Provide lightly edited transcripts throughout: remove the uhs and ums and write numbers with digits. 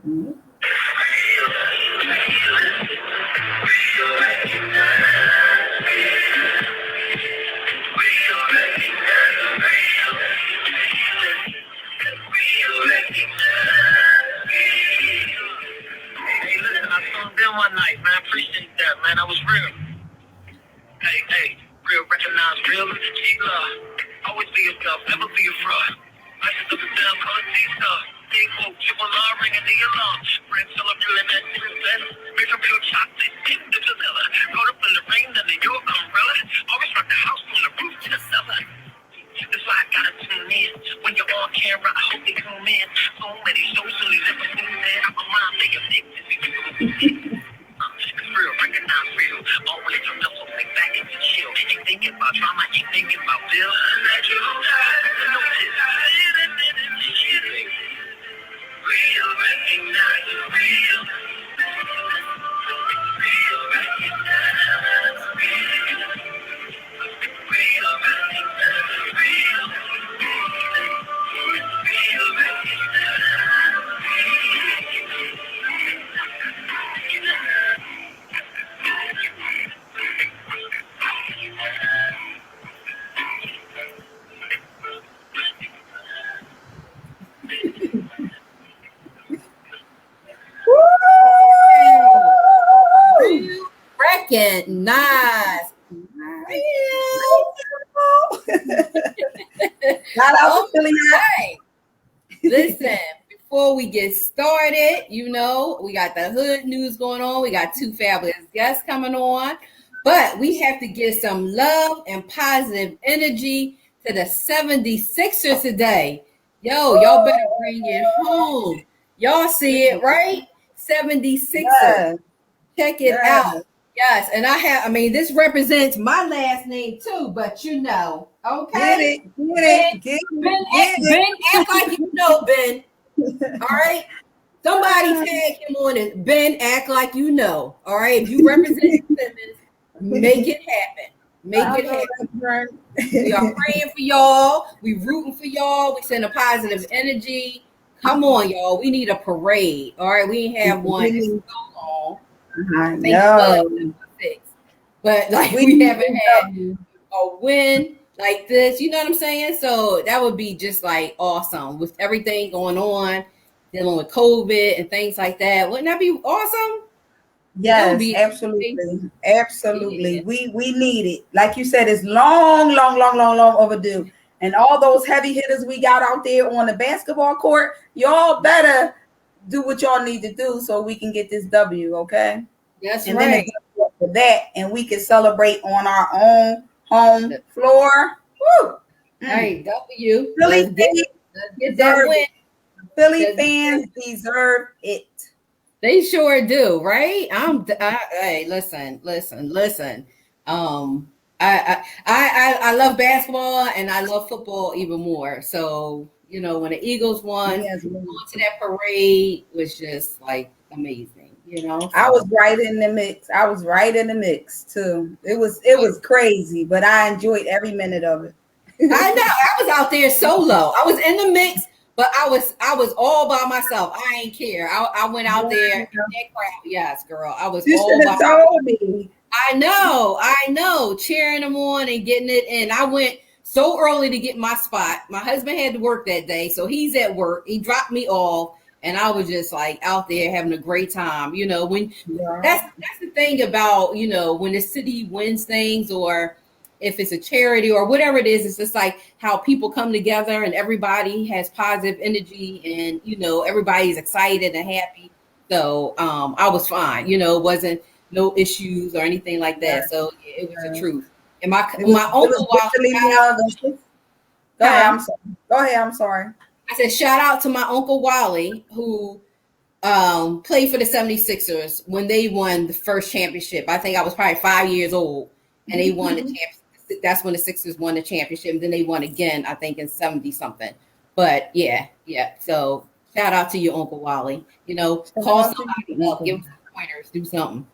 Mm-hmm. Hey, listen, I saw them one night, man. I appreciate that, man. I was real. Hey, real, recognize real. Keep love. Always be yourself, never be a fraud. I just up and down, color stuff. Big folk, triple R, ringing the alarm. Friends celebrating that success. Make a real chocolate, stick the vanilla. Rolled up in the rain under your umbrella. Always rock the house from the roof to the cellar. That's why I gotta tune in. When you're on camera, I hope they come in. So many shows, so they never seen that. I'm a mind, they addicted. It's real, recognize real. Always from the so think back and chill. Ain't thinking about drama, ain't thinking about bill. Real, recognize real. Real, recognize real. Real, recognize real. Real, Recognize. Shout out to Philly. Right. Listen, before we get started, we got the hood news going on. We got two fabulous guests coming on, but we have to give some love and positive energy to the 76ers today. Y'all better bring it home. Y'all see it, right? 76ers. Yes. Check it out. Yes, and this represents my last name too, but okay? Get it. Ben, act like you know, Ben. All right? Somebody tag him on it. Ben, act like you know. All right? If you represent Simmons, make it happen. Make it happen. We are praying for y'all. We rooting for y'all. We send a positive energy. Come on, y'all. We need a parade. All right? We ain't have one in so long. I know. But we haven't had a win like this. You know what I'm saying? So that would be just awesome with everything going on, dealing with COVID and things like that. Wouldn't that be awesome? Yes, absolutely. Absolutely. Yeah. We need it. Like you said, it's long overdue. And all those heavy hitters we got out there on the basketball court, y'all better do what y'all need to do so we can get this W, okay? That's and right. Then for that, and we can celebrate on our own home floor. Woo! Hey, W. Philly get that win. Philly fans deserve it. They sure do, right? Hey, listen. I love basketball and I love football even more. So when the Eagles won, going to that parade was just amazing. So. I was right in the mix too. It was crazy, but I enjoyed every minute of it. I know. I was out there solo. I was in the mix, but I was all by myself. I ain't care. I went out there in that crowd. Yes, girl. I was all by myself. Me. I know. Cheering them on and getting it in. I went so early to get my spot. My husband had to work that day, so he's at work. He dropped me off. And I was just out there having a great time, when that's the thing about, when the city wins things or if it's a charity or whatever it is, it's just how people come together and everybody has positive energy and, everybody's excited and happy. So I was fine, wasn't no issues or anything like that. So it was the truth. And my uncle, Go ahead. I'm sorry. I said, shout out to my Uncle Wally, who played for the 76ers when they won the first championship. I think I was probably 5 years old, and they won the championship. That's when the Sixers won the championship. And then they won again, I think, in 70-something. But, yeah. So, shout out to your Uncle Wally. Call somebody up, give them some pointers, do something.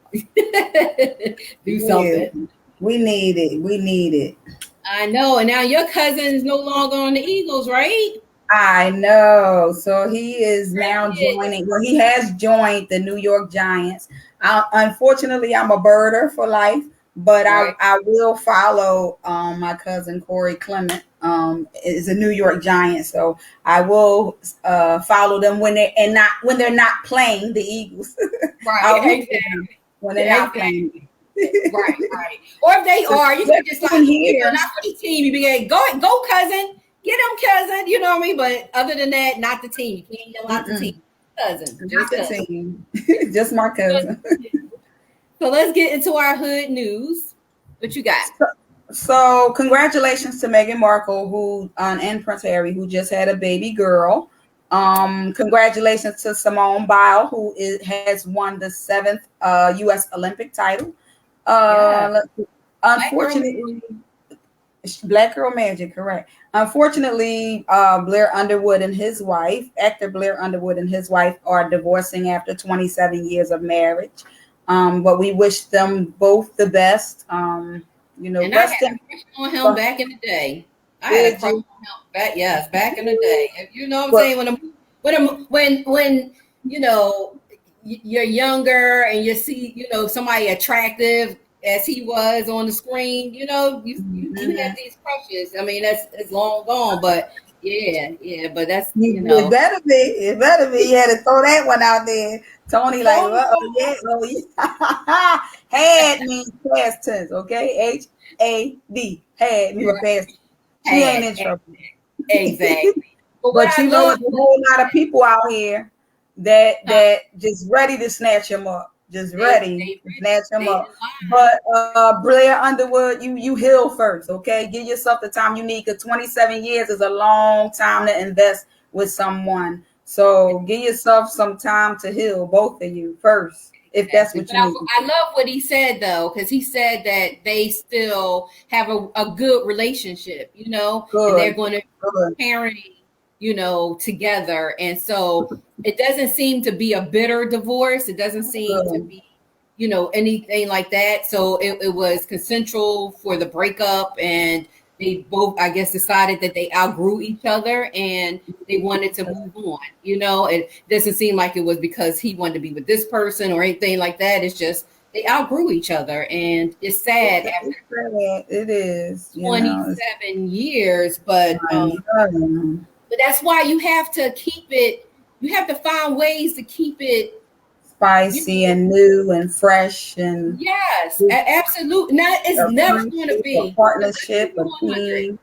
Something. We need it. I know. And now your cousin is no longer on the Eagles, right? I know. So he is now joining. Well, he has joined the New York Giants. Unfortunately, I'm a birder for life, but I will follow my cousin Corey Clement. Is a New York Giant, so I will follow them when they're not playing the Eagles. Right. Exactly. When they're not playing. Right. Or if they are, you can just like, not for the team. You be like, go, cousin. Get them, cousin. You know what I mean? But other than that, not the team. You can't yell out the team. Cousin. Just cousin. Team. Just my cousin. So let's get into our hood news. What you got? So congratulations to Meghan Markle, and Prince Harry, who just had a baby girl. Congratulations to Simone Biles, who has won the 7th U.S. Olympic title. Unfortunately, Black Girl Magic, correct. Unfortunately, actor Blair Underwood and his wife are divorcing after 27 years of marriage. But we wish them both the best. And I had a crush on him back in the day. I had a crush on him back in the day. You know what I'm saying? When you're younger and you see somebody attractive as he was on the screen, you have these crushes. I mean, it's long gone, but but that's it better be. You had to throw that one out there. Tony, had means past tense, okay? HAD, had means past tense. She ain't in trouble. Exactly. But there's a whole lot of people out here that just ready to snatch him up. Just ready to snatch him up. But Blair Underwood, you heal first, okay? Give yourself the time you need, because 27 years is a long time to invest with someone. So give yourself some time to heal, both of you first, if that's what you need. I love what he said, though, because he said that they still have a good relationship, and they're going to be parenting, together. And so it doesn't seem to be a bitter divorce. It doesn't seem to be, anything like that. So it was consensual for the breakup, and they both, I guess, decided that they outgrew each other and they wanted to move on. It doesn't seem like it was because he wanted to be with this person or anything like that. It's just they outgrew each other, and it's sad. It is 27 years, but that's why you have to keep it. You have to find ways to keep it spicy and new and fresh and absolutely. It's never going to be a partnership, a team.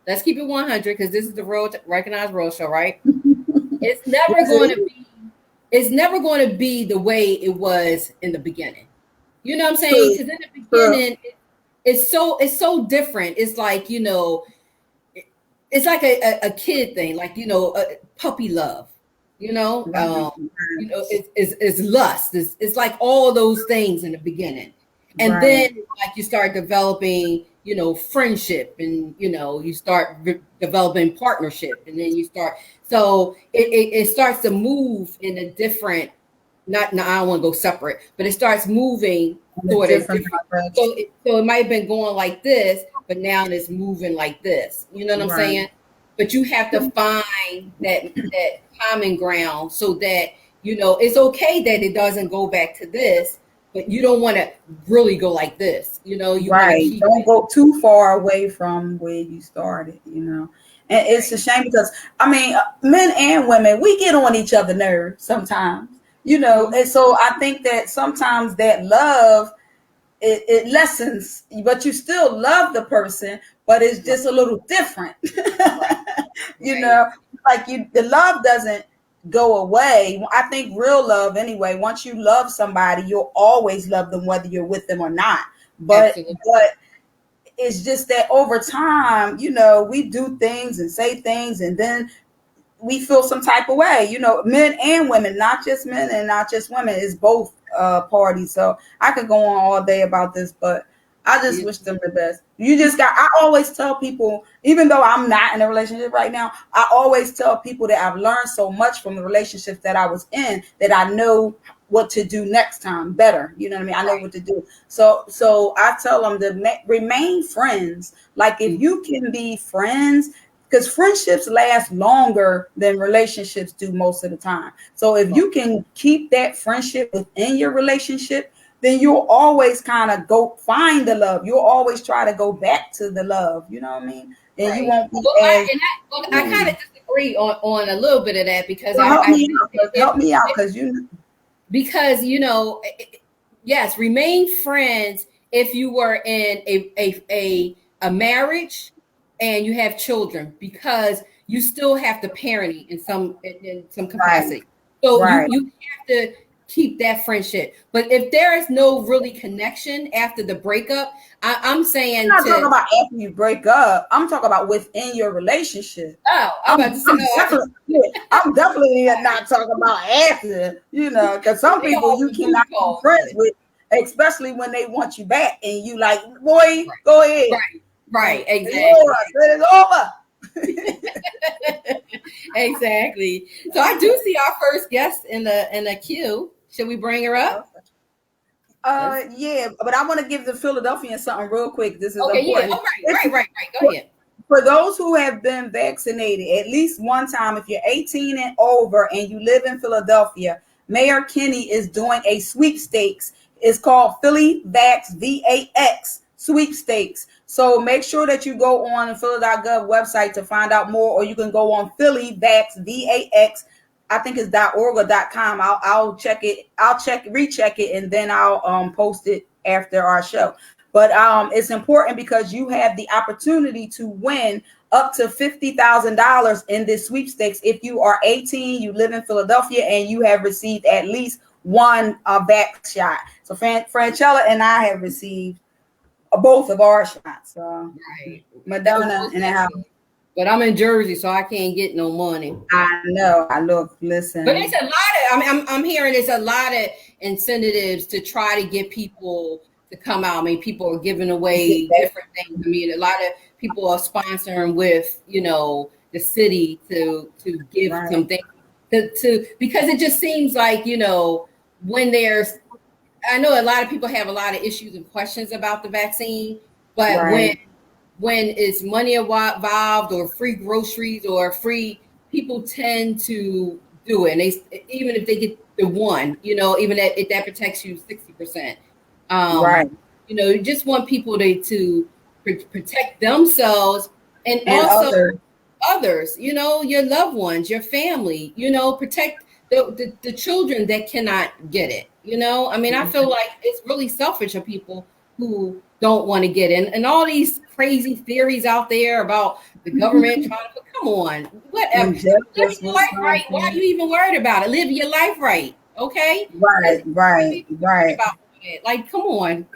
Let's keep it 100, because this is the recognized real show, right? It's never going to be. It's never going to be the way it was in the beginning. You know what I'm saying? Because in the beginning, it's so different. It's like it's like a kid thing, like a puppy love. It's lust. It's like all those things in the beginning, and then like you start developing, friendship, and you start developing partnership, and then you start. So it starts to move in a different. I don't want to go separate, but it starts moving sort of different. So it might have been going like this, but now it's moving like this. You know what I'm saying? But you have to find that common ground, so that it's okay that it doesn't go back to this, but you don't want to really go like this. You don't go too far away from where you started. And it's a shame, because men and women, we get on each other's nerves sometimes. And so I think that sometimes that love it lessens, but you still love the person, but it's just a little different. The love doesn't go away. I think real love, anyway, once you love somebody, you'll always love them whether you're with them or not. But it's just that over time, we do things and say things, and then we feel some type of way, men and women, not just men and not just women. It's both parties. So I could go on all day about this, but I just wish them the best. I always tell people, even though I'm not in a relationship right now, I always tell people that I've learned so much from the relationships that I was in, that I know what to do next time better. You know what I mean? I know what to do. So I tell them to remain friends. Like, if you can be friends, because friendships last longer than relationships do most of the time. So if you can keep that friendship within your relationship, then you'll always kind of go find the love. You'll always try to go back to the love. You know what I mean? And you won't be as. I kind of disagree on a little bit of that because help me out because yes, remain friends if you were in a marriage and you have children, because you still have to parenting in some capacity. So you have to keep that friendship. But if there is no really connection after the breakup, I'm saying I'm not talking about after you break up. I'm talking about within your relationship. Oh, I'm definitely not talking about after, because some people you cannot be friends with, especially when they want you back and you like, boy, go ahead. Right, exactly. It's over. Exactly. So I do see our first guest in the queue. Should we bring her up? Yeah, but I want to give the Philadelphians something real quick. This is important. Yeah. Oh, right. Go ahead. For those who have been vaccinated at least one time, if you're 18 and over and you live in Philadelphia, Mayor Kenny is doing a sweepstakes. It's called Philly Vax, VAX sweepstakes. So make sure that you go on the Philly.gov website to find out more, or you can go on Philly Vax, VAX. I think it's .org or .com. I'll check it. Recheck it, and then I'll post it after our show. But it's important because you have the opportunity to win up to $50,000 in this sweepstakes if you are 18, you live in Philadelphia, and you have received at least one vax shot. So Franchella and I have received both of our shots. Madonna and how. But I'm in Jersey, so I can't get no money. I know. Listen. But it's a lot of. I'm hearing there's a lot of incentives to try to get people to come out. I mean, people are giving away different things. I mean, a lot of people are sponsoring with the city to give something to because it just seems like when there's. I know a lot of people have a lot of issues and questions about the vaccine, but when it's money involved or free groceries or free, people tend to do it. And they, even if they get the one, even if that protects you 60%. You just want people to protect themselves and also others, your loved ones, your family, protect the children that cannot get it. I mean, I feel like it's really selfish of people who don't want to get in, and all these crazy theories out there about the government trying to come on, whatever. Live your life right. Why are you even worried about it? Live your life right. Okay. Right. Like, come on.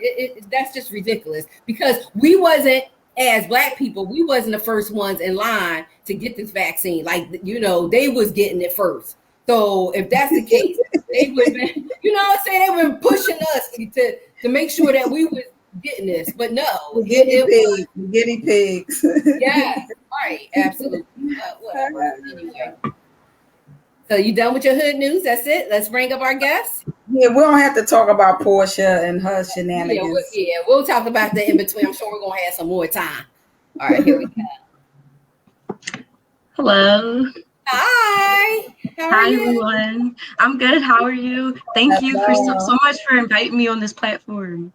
That's just ridiculous, because we wasn't, as Black people, we wasn't the first ones in line to get this vaccine. Like, they was getting it first. So if that's the case, they would have been, they were pushing us to make sure that we was getting this, but no, guinea pigs. Yeah, right, absolutely. Whatever. Anyway, so you done with your hood news? That's it. Let's bring up our guests. Yeah, we don't have to talk about Portia and her shenanigans. We'll talk about that in between. I'm sure we're gonna have some more time. All right, here we go. Hello. Hi. Hi, everyone. I'm good. How are you? Thank you for so much for inviting me on this platform.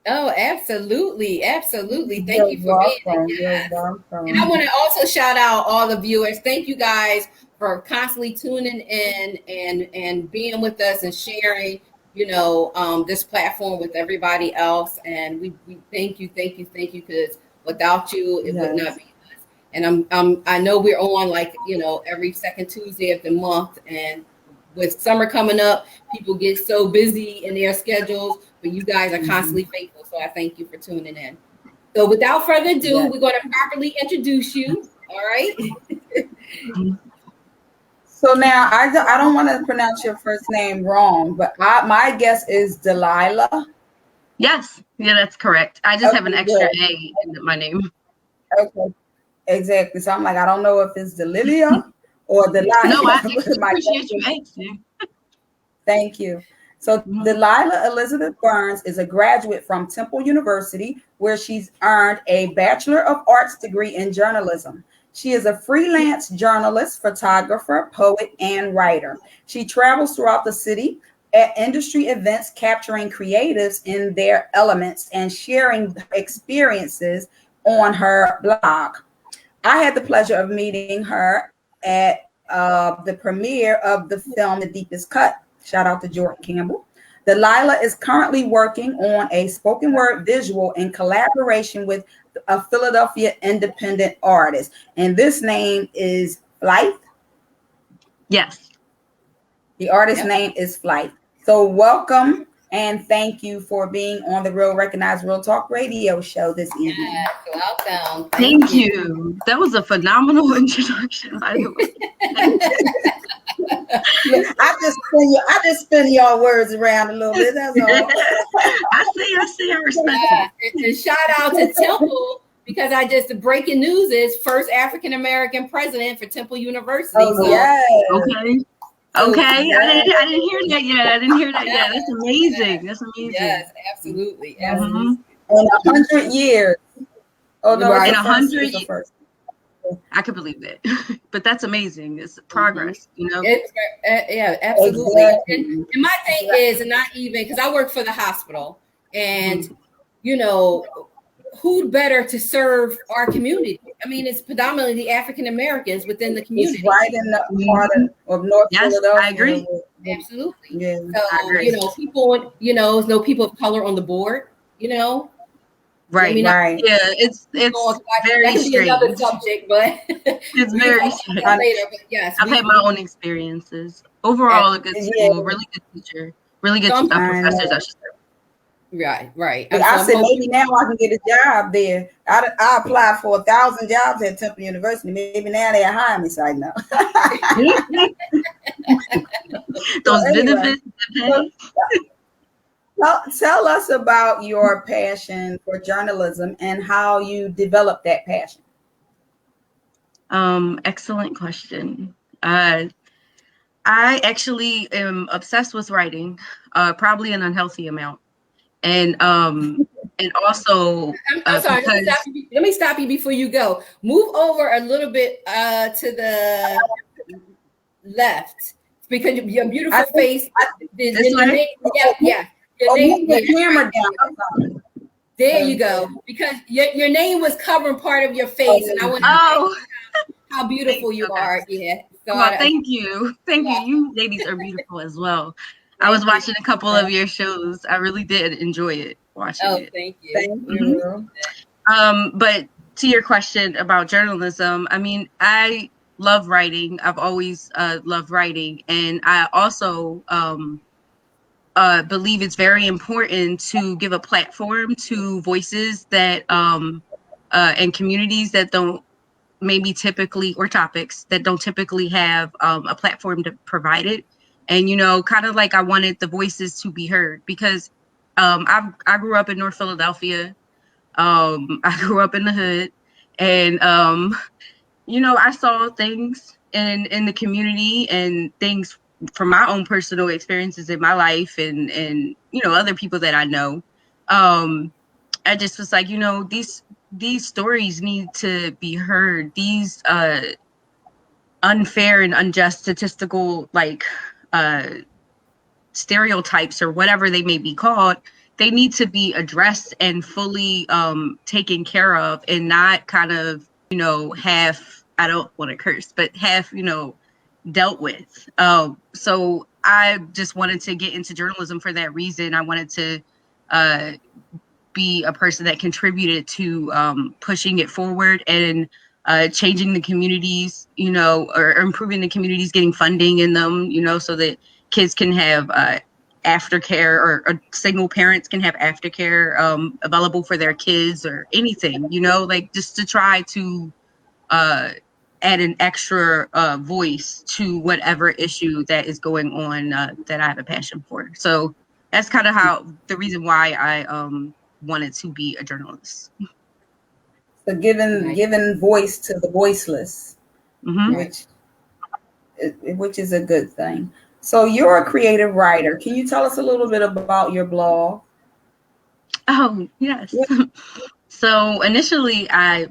Oh, absolutely. Thank you for being here. And I want to also shout out all the viewers. Thank you guys for constantly tuning in and being with us and sharing, this platform with everybody else. And we thank you, because without you, it would not be. And I know we're on every second Tuesday of the month, and with summer coming up, people get so busy in their schedules, but you guys are constantly faithful. So I thank you for tuning in. So without further ado, we're going to properly introduce you. All right. So now I don't want to pronounce your first name wrong, but my guess is Delilah. Yes. Yeah, that's correct. I just have an extra A in my name. Okay. Exactly. So I'm like, I don't know if it's Delilia or Delilah. No, I appreciate you asking. Thank you. So Delilah Elizabeth Burns is a graduate from Temple University, where she's earned a Bachelor of Arts degree in journalism. She is a freelance journalist, photographer, poet, and writer. She travels throughout the city at industry events, capturing creatives in their elements and sharing experiences on her blog. I had the pleasure of meeting her at the premiere of the film The Deepest Cut. Shout out to Jordan Campbell. Delilah is currently working on a spoken word visual in collaboration with a Philadelphia independent artist. And this name is Flight. Yes. The artist's name is Flight. So welcome and thank you for being on the Real Recognized Real Talk radio show this evening. Yes, welcome. Thank you. That was a phenomenal introduction, by the way. I just spin y'all words around a little bit. That's all. I see. I respect it. And shout out to Temple, because the breaking news is first African American president for Temple University. Oh, yeah. Okay. I didn't hear that yet. That's amazing. Yes, absolutely. In 100 years. Oh no, in 100 years. I could believe that, but that's amazing. It's progress, you know. Yeah, absolutely. And my thing is, not even because I work for the hospital, and you know, who better to serve our community? I mean, it's predominantly the African Americans within the community. It's right in the part of North Philadelphia. I agree. Absolutely. Yeah. So, I agree. you know, people, no people of color on the board, you know. Right. I mean, right. Yeah, it's very strange. Another subject, but it's very strange. Later, but yes, I've had my own experiences. Overall, a good school, really good teacher, really good professors, I should say. Right. But I said maybe now I can get a job there. I applied for 1,000 jobs at Temple University. Maybe now they hire me. So I know. Those benefits. Tell us about your passion for journalism and how you developed that passion. Excellent question. I actually am obsessed with writing, probably an unhealthy amount. And also, I'm sorry. Let me stop you before you go. Move over a little bit to the left, because your beautiful face. The camera down. There you go. Because your name was covering part of your face, and I want to how beautiful you are. Yeah. So thank you. You ladies are beautiful as well. I was watching a couple of your shows. I really did enjoy it watching it. Thank you. Thank you. But to your question about journalism, I mean, I love writing. I've always loved writing, and I also believe it's very important to give a platform to voices that and communities that don't maybe typically, or topics that don't typically have a platform to provide it. And, you know, kind of like I wanted the voices to be heard, because I grew up in North Philadelphia. I grew up in the hood, and, you know, I saw things in the community and things from my own personal experiences in my life and, you know, other people that I know. I just was like, you know, these stories need to be heard. These unfair and unjust statistical, like, stereotypes or whatever they may be called, they need to be addressed and fully taken care of, and not kind of, you know, half, I don't want to curse, but half, you know, dealt with. So I just wanted to get into journalism for that reason. I wanted to be a person that contributed to pushing it forward and changing the communities, you know, or improving the communities, getting funding in them, you know, so that kids can have aftercare, or single parents can have aftercare available for their kids, or anything, you know, like just to try to add an extra voice to whatever issue that is going on that I have a passion for. So that's kind of how the reason why I wanted to be a journalist. So giving voice to the voiceless, which is a good thing. So you're a creative writer. Can you tell us a little bit about your blog? Oh, yes. So initially I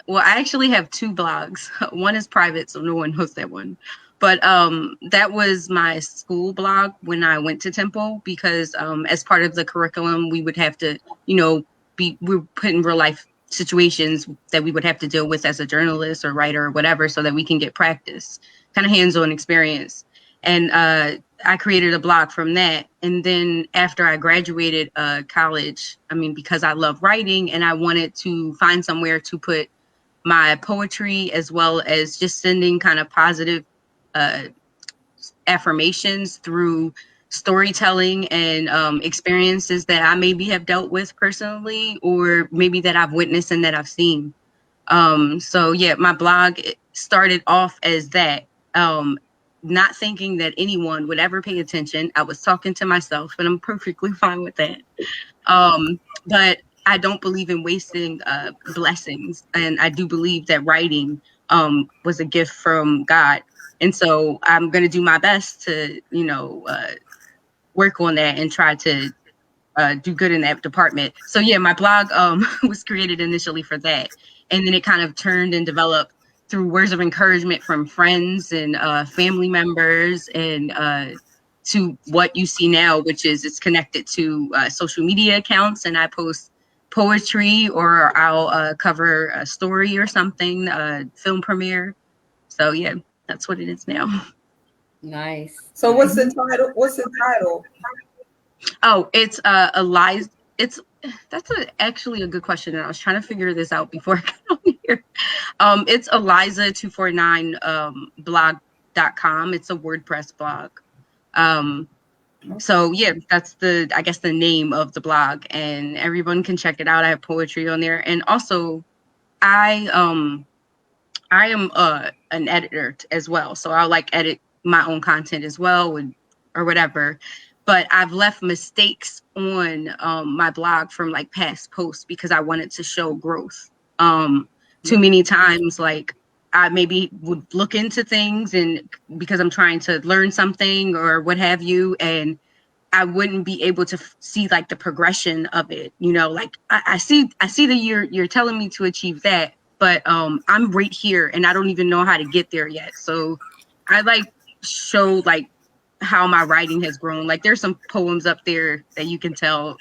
actually have two blogs. One is private, so no one knows that one. But that was my school blog when I went to Temple, because as part of the curriculum, we would have to, we're put in real life situations that we would have to deal with as a journalist or writer or whatever, so that we can get practice, kind of hands-on experience. And I created a blog from that. And then after I graduated college, because I love writing and I wanted to find somewhere to put my poetry, as well as just sending kind of positive affirmations through storytelling and experiences that I maybe have dealt with personally, or maybe that I've witnessed and that I've seen. So yeah, my blog started off as that, not thinking that anyone would ever pay attention. I was talking to myself, and I'm perfectly fine with that. But I don't believe in wasting blessings, and I do believe that writing was a gift from God. And so I'm going to do my best to, work on that and try to do good in that department. So yeah, my blog was created initially for that. And then it kind of turned and developed through words of encouragement from friends and family members, and to what you see now, which is it's connected to social media accounts, and I post poetry, or I'll cover a story or something, film premiere. So yeah, that's what it is now. Nice. So what's the title? What's the title? Oh, it's Eliza. That's actually a good question, and I was trying to figure this out before I got on here. It's Eliza249 blog.com. It's a WordPress blog. So yeah, that's the name of the blog, and everyone can check it out. I have poetry on there, and also I am an editor as well, so I'll edit my own content as well, or whatever. But I've left mistakes on my blog from past posts, because I wanted to show growth. Too many times, I maybe would look into things, and because I'm trying to learn something or what have you, and I wouldn't be able to see the progression of it. I see that you're telling me to achieve that, but I'm right here and I don't even know how to get there yet. So I show how my writing has grown. There's some poems up there that you can tell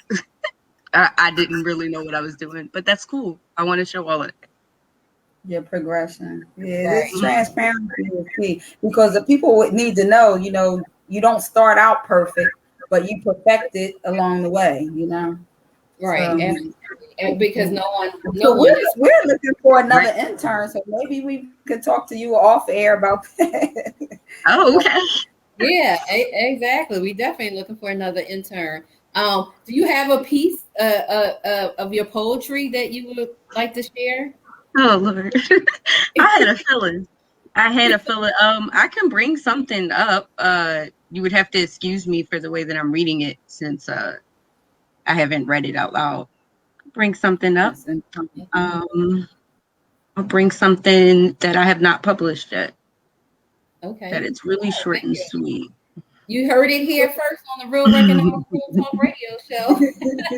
I didn't really know what I was doing, but that's cool. I want to show all of it. Your progression. Yeah, this transparency is key, because the people would need to know, you don't start out perfect, but you perfect it along the way, Right. So, because no one we're looking for another intern, so maybe we could talk to you off air about that. Oh, okay. Yeah, exactly. We definitely looking for another intern. Do you have a piece of your poetry that you would like to share? Oh Lord, I had a feeling. I can bring something up. You would have to excuse me for the way that I'm reading it, since I haven't read it out loud. Bring something up. I'll bring something that I have not published yet. Okay. That it's really short and sweet. You heard it here first on the Real Recognized Talk Radio show.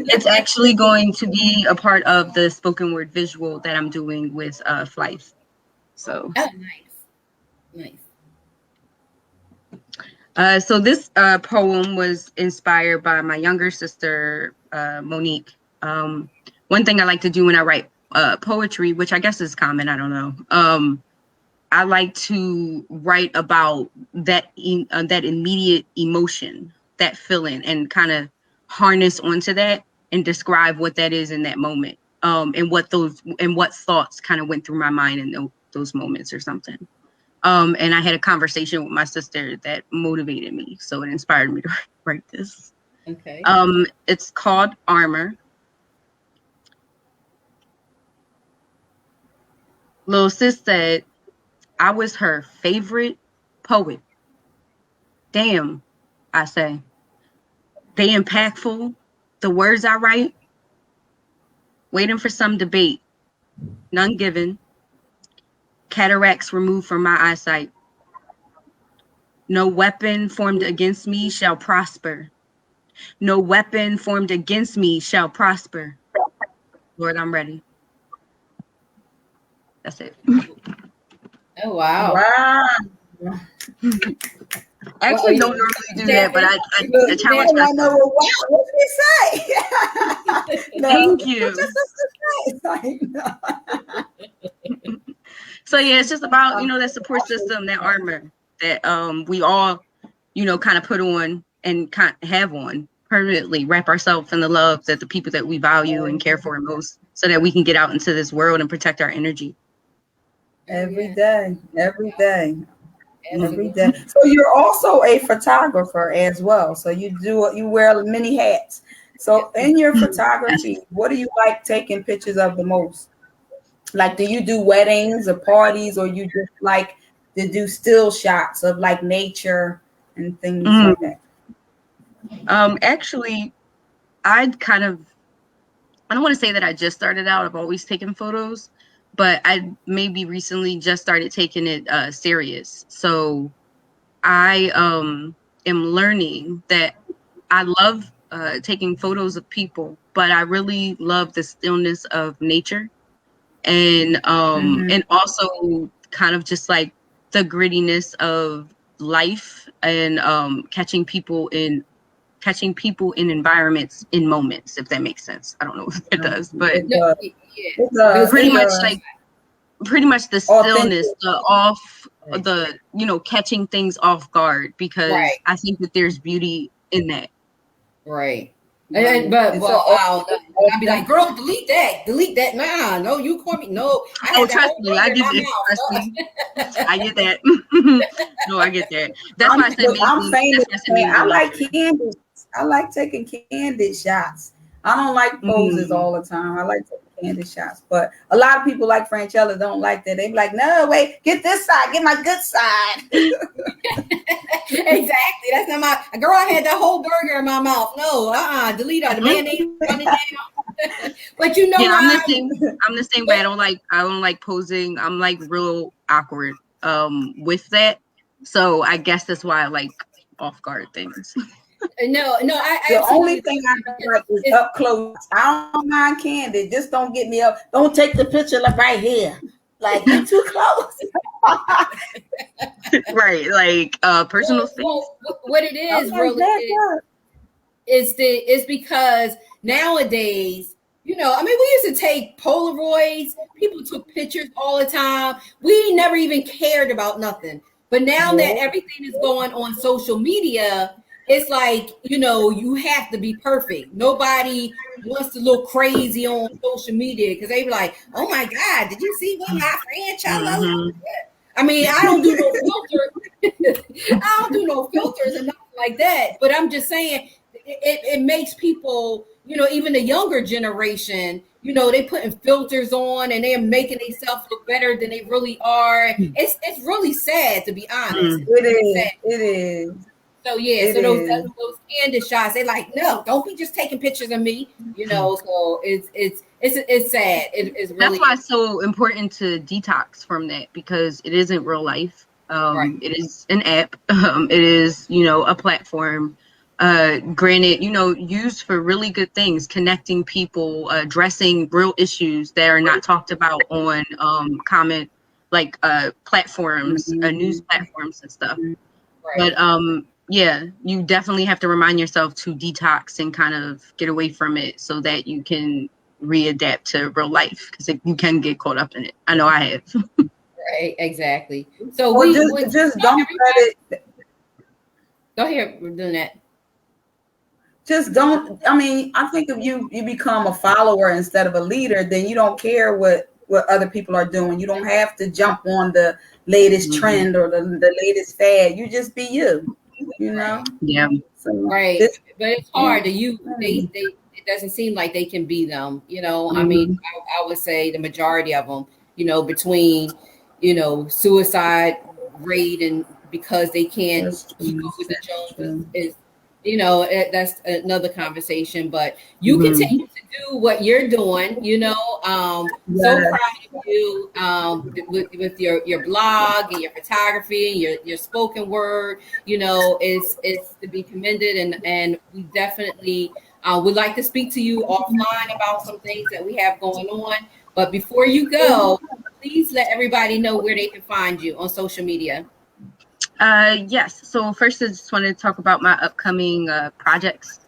It's actually going to be a part of the spoken word visual that I'm doing with Flife. So. Oh, nice. So this poem was inspired by my younger sister, Monique. One thing I like to do when I write poetry, which I guess is common, I don't know. I like to write about that immediate emotion, that feeling, and kind of harness onto that and describe what that is in that moment, and what thoughts kind of went through my mind in those moments or something. And I had a conversation with my sister that motivated me, so it inspired me to write this. Okay. It's called Armor. Lil sis said, I was her favorite poet. Damn, I say. They impactful, the words I write. Waiting for some debate, none given. Cataracts removed from my eyesight. No weapon formed against me shall prosper. No weapon formed against me shall prosper. Lord, I'm ready. That's it. Oh wow! Wow. I actually don't normally do that, but I challenge I know myself. what did you say? Thank you. So yeah, it's just about, you know, that support system, that armor that we all, you know, kind of put on and kind of have on permanently, wrap ourselves in the love that the people that we value and care for most, so that we can get out into this world and protect our energy. Every day. So you're also a photographer as well. So you wear many hats. So in your photography, what do you like taking pictures of the most? Like, do you do weddings or parties, or you just like to do still shots of like nature and things like that? Actually, I don't want to say that I just started out. I've always taken photos, but I maybe recently just started taking it serious. So I am learning that I love taking photos of people, but I really love the stillness of nature, and and also kind of just like the grittiness of life, and catching people in environments, in moments, if that makes sense. I don't know if it does, but pretty much the stillness, the you know, catching things off guard, because I think that there's beauty in that. Right. But I'd be like, girl, delete that. Nah, no, you call me. No, trust me, I get that. I get that. No, I get that. That's why I said I'm famous. I like candid. I like taking candid shots. I don't like poses all the time. I like taking candid shots. But a lot of people like Franchella don't like that. They be like, no, wait, get this side, get my good side. Exactly. That's not my girl. I had that whole burger in my mouth. No, delete all the mayonnaise running down. But you know, I'm the same way. I don't like posing. I'm like real awkward with that. So I guess that's why I like off guard things. No, the only thing I don't like is up close. I don't mind candid. Just don't get me up. Don't take the picture like right here. Like, you're too close. Right, like personal space. What it is really is because nowadays, you know, I mean, we used to take Polaroids. People took pictures all the time. We never even cared about nothing. But now that everything is going on social media, it's like, you know, you have to be perfect. Nobody wants to look crazy on social media because they be like, oh my God, did you see what my friend Charlotte? I mean, I don't do no filters. I don't do no filters and nothing like that. But I'm just saying, it makes people, you know, even the younger generation, you know, they putting filters on and they're making themselves look better than they really are. It's really sad, to be honest. It is. So yeah, those candid shots, they like, no, don't be just taking pictures of me, you know. So it's sad. It's really, that's why it's so important to detox from that, because it isn't real life. It is an app. It is, you know, a platform. Granted, you know, used for really good things, connecting people, addressing real issues that are not talked about on common like platforms, news platforms and stuff. But yeah, you definitely have to remind yourself to detox and kind of get away from it so that you can readapt to real life, because you can get caught up in it. I know I have. Right, exactly. So just don't let it. Go ahead, we're doing that. Just don't. I mean, I think if you become a follower instead of a leader, then you don't care what other people are doing. You don't have to jump on the latest trend or the latest fad. You just be you. You know. Yeah. So, right. But it's hard to you. They it doesn't seem like they can be them. You know. I mean, I would say the majority of them. You know, between, you know, suicide rate and because they can't keep up with the Joneses is, you know, that's another conversation. But you continue to do what you're doing, so proud of you with your blog and your photography and your spoken word, it's to be commended, and we definitely would like to speak to you offline about some things that we have going on. But before you go, please let everybody know where they can find you on social media. Yes. So first, I just wanted to talk about my upcoming projects,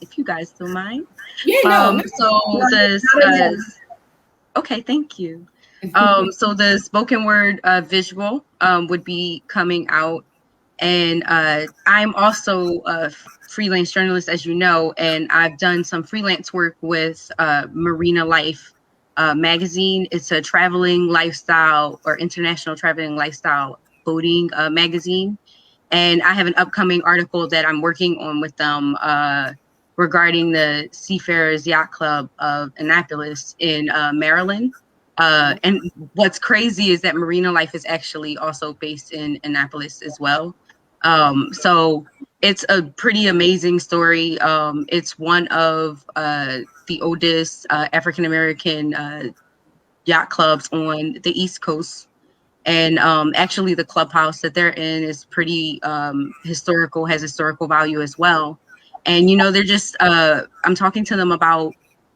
if you guys don't mind. Yeah, no. Okay, thank you. So the spoken word visual would be coming out, and I'm also a freelance journalist, as you know, and I've done some freelance work with Marina Life magazine. It's a traveling lifestyle or international traveling lifestyle boating magazine. And I have an upcoming article that I'm working on with them regarding the Seafarers Yacht Club of Annapolis in Maryland. And what's crazy is that Marina Life is actually also based in Annapolis as well. So it's a pretty amazing story. It's one of the oldest African-American yacht clubs on the East Coast. And actually the clubhouse that they're in is pretty historical, has historical value as well. And, they're just, I'm talking to them about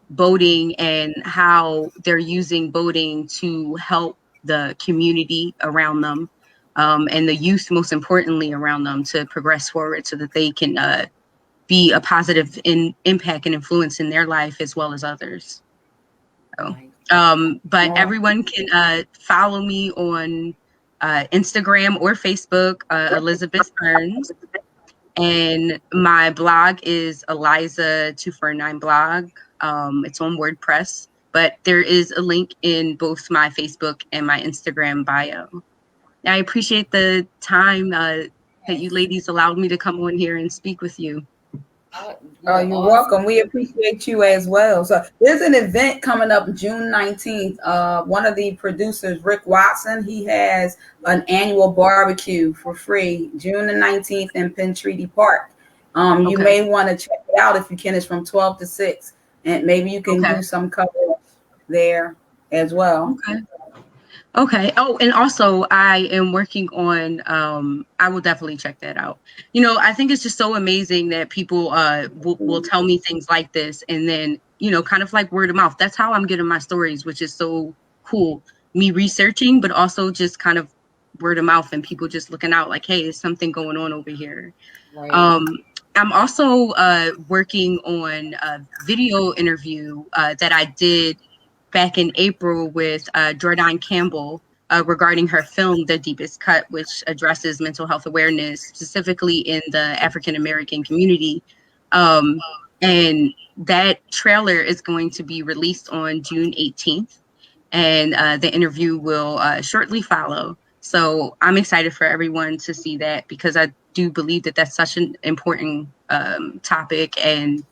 boating and how they're using boating to help the community around them, and the youth, most importantly, around them, to progress forward so that they can be a positive impact and influence in their life as well as others. So, but everyone can follow me on Instagram or Facebook, Elizabeth Burns. And my blog is Eliza249 blog. It's on WordPress, but there is a link in both my Facebook and my Instagram bio. I appreciate the time that you ladies allowed me to come on here and speak with you. You're welcome. We appreciate you as well. So there's an event coming up June 19th. One of the producers, Rick Watson, he has an annual barbecue for free, June the 19th in Penn Treaty Park. You may want to check it out if you can. It's from 12 to 6, and maybe you can do some coverage there as well. Okay. Oh, and also I am working on, I will definitely check that out. I think it's just so amazing that people will tell me things like this, and then, kind of like word of mouth. That's how I'm getting my stories, which is so cool. Me researching, but also just kind of word of mouth and people just looking out like, hey, there's something going on over here. Right. I'm also working on a video interview that I did back in April with Jordan Campbell regarding her film, The Deepest Cut, which addresses mental health awareness, specifically in the African-American community. And that trailer is going to be released on June 18th. And the interview will shortly follow. So I'm excited for everyone to see that, because I do believe that that's such an important topic and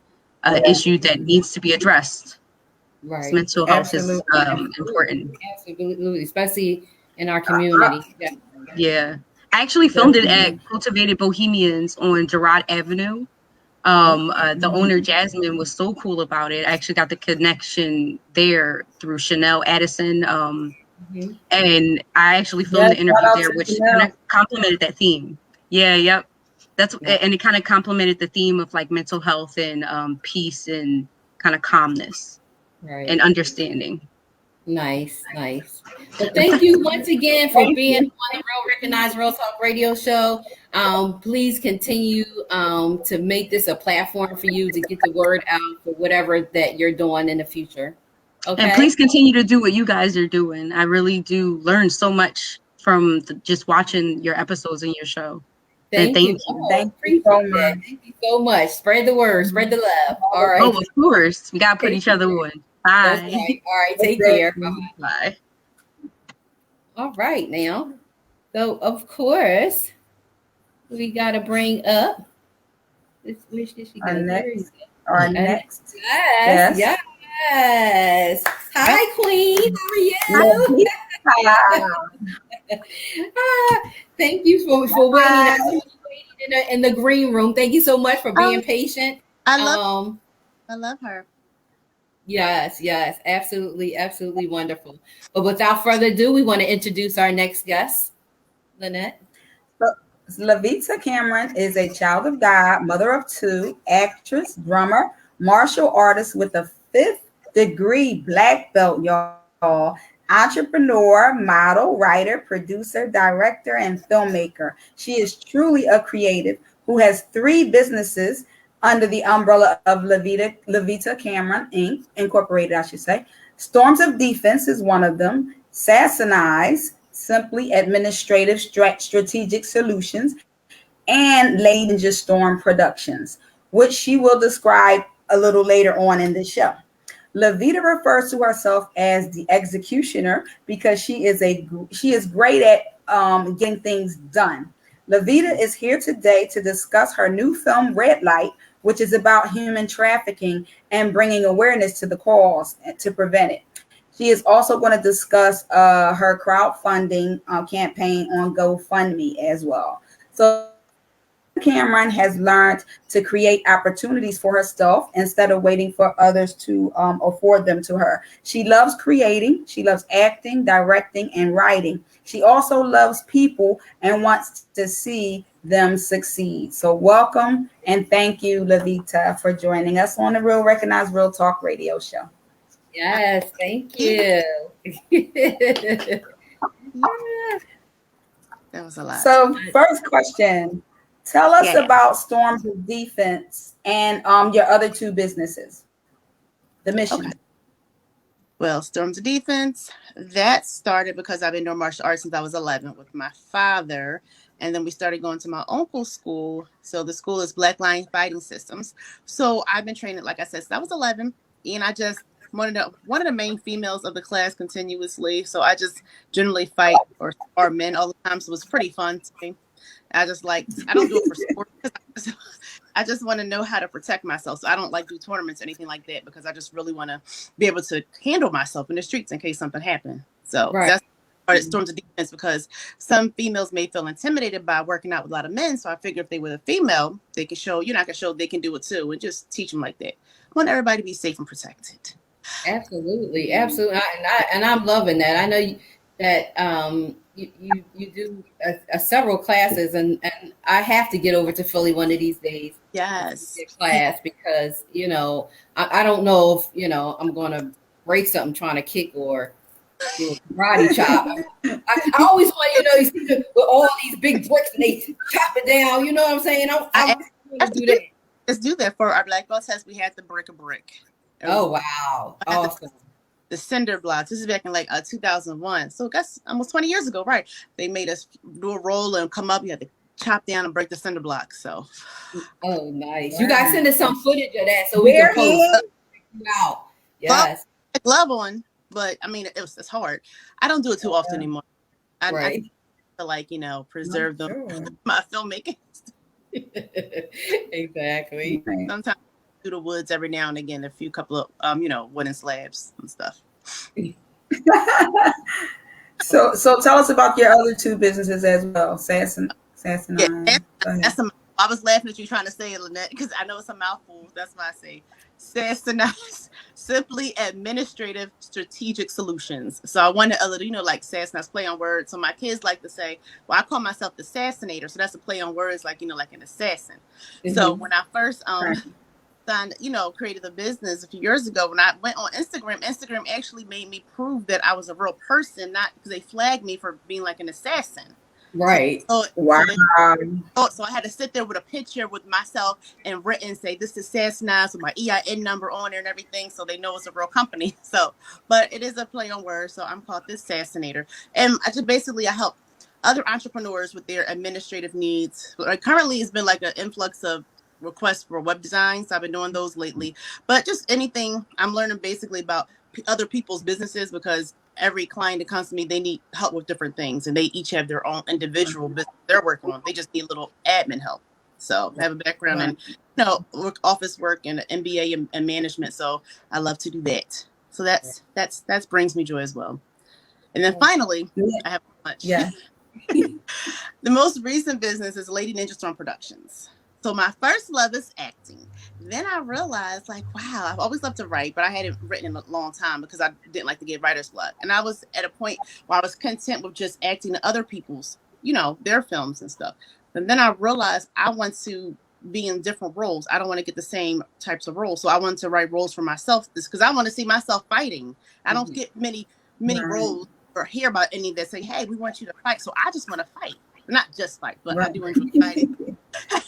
issue that needs to be addressed. Right. Mental health is important. Absolutely, especially in our community. Yeah. I actually filmed it at Cultivated Bohemians on Girard Avenue. The owner, Jasmine, was so cool about it. I actually got the connection there through Chanel Addison. And I actually filmed the interview there, which kind of complemented that theme. Yeah, yep. And it kind of complemented the theme of like mental health and peace and kind of calmness. Right. And understanding. Nice. But thank you once again for being on the Real Recognized Real Talk radio show. Please continue to make this a platform for you to get the word out for whatever that you're doing in the future. Okay. And please continue to do what you guys are doing. I really do learn so much from just watching your episodes in your show. Thank you. Thank you so much. Spread the word, spread the love. All right. Oh, of course. We got to put each other on. Bye. Right. All right. Take care. Bye. All right. Now, so of course, we got to bring up our next. Yes. Hi, Queen. How are you? Thank you for waiting in the green room. Thank you so much for being patient. I love her. Yes, yes, absolutely, absolutely wonderful. But without further ado, we want to introduce our next guest, Lynette. So, Laveta Cameron is a child of God, mother of two, actress, drummer, martial artist with a fifth degree black belt, y'all. Entrepreneur, model, writer, producer, director, and filmmaker. She is truly a creative who has three businesses under the umbrella of Laveta Cameron Inc. Incorporated, I should say. Storms of Defense is one of them. Sassanize, simply administrative strategic solutions, and Lady Ninja Storm Productions, which she will describe a little later on in the show. Laveta refers to herself as the executioner because she is great at getting things done. Laveta is here today to discuss her new film Red Light, which is about human trafficking and bringing awareness to the cause to prevent it. She is also going to discuss her crowdfunding campaign on GoFundMe as well. So Cameron has learned to create opportunities for herself instead of waiting for others to afford them to her. She loves creating, she loves acting, directing, and writing. She also loves people and wants to see them succeed. So welcome and thank you, Laveta, for joining us on the Real Recognize Real Talk radio show. Yes, thank you. Yeah. That was a lot. So first question, tell us about Storms of Defense and your other two businesses, the mission. Okay. Well, Storms of Defense, that started because I've been doing martial arts since I was 11 with my father. And then we started going to my uncle's school. So the school is Black Lion Fighting Systems. So I've been training, like I said, since I was 11. And I just one of the main females of the class continuously. So I just generally fight or spar men all the time. So it was pretty fun to me. I don't do it for sport. I just want to know how to protect myself. So I don't do tournaments or anything like that because I just really want to be able to handle myself in the streets in case something happened. So that's part of Storms of Defense because some females may feel intimidated by working out with a lot of men. So I figure if they were a female, they can show, they can do it too and just teach them like that. I want everybody to be safe and protected. Absolutely. Absolutely. And I'm loving that. I know that you do several classes and I have to get over to Philly one of these days. Yes. Class because, I don't know if, I'm going to break something trying to kick or do a karate chop. I always want, you see with all these big bricks and they chop it down. You know what I'm saying? I want to do that. Let's do that for our black belt test. We had the brick. Oh, wow. Awesome. The cinder blocks. This is back in 2001. So that's almost 20 years ago, right? They made us do a roll and come up. You had to chop down and break the cinder blocks. So, oh, nice. Wow. You guys send us some footage of that so we can post out. Yes. Glove on, but I mean, it's hard. I don't do it too often anymore. I to preserve my filmmaking. Exactly. Sometimes through the woods every now and again, a few couple of wooden slabs and stuff. So tell us about your other two businesses as well. I was laughing at you trying to say it, Lynette, because I know it's a mouthful. That's why I say Sassanize, simply administrative strategic solutions. So I wanted Sassanize, play on words. So my kids like to say, well, I call myself the Assassinator. So that's a play on words, like an assassin. Mm-hmm. So when I first created the business a few years ago, when I went on Instagram actually made me prove that I was a real person, not because they flagged me for being like an assassin. Right. Wow. So I had to sit there with a picture with myself and written say this is Sassanize with my EIN number on there and everything, so they know it's a real company. So, but it is a play on words. So I'm called this Assassinator, and I help other entrepreneurs with their administrative needs. Currently, it's been an influx of requests for web design. So I've been doing those lately, but just anything I'm learning basically about other people's businesses because every client that comes to me, they need help with different things and they each have their own individual business they're working on. They just need a little admin help. So I have a background in, office work and an MBA and management. So I love to do that. So that brings me joy as well. And then finally, I have lunch. Yeah. The most recent business is Lady Ninja Storm Productions. So my first love is acting. then I realized, like, wow, I've always loved to write, but I hadn't written in a long time because I didn't like to get writer's block. And I was at a point where I was content with just acting in other people's, their films and stuff. And then I realized I want to be in different roles. I don't want to get the same types of roles. So I wanted to write roles for myself because I want to see myself fighting. I don't get many roles or hear about any that say, hey, we want you to fight. So I just want to fight. Not just fight, but I do enjoy fighting.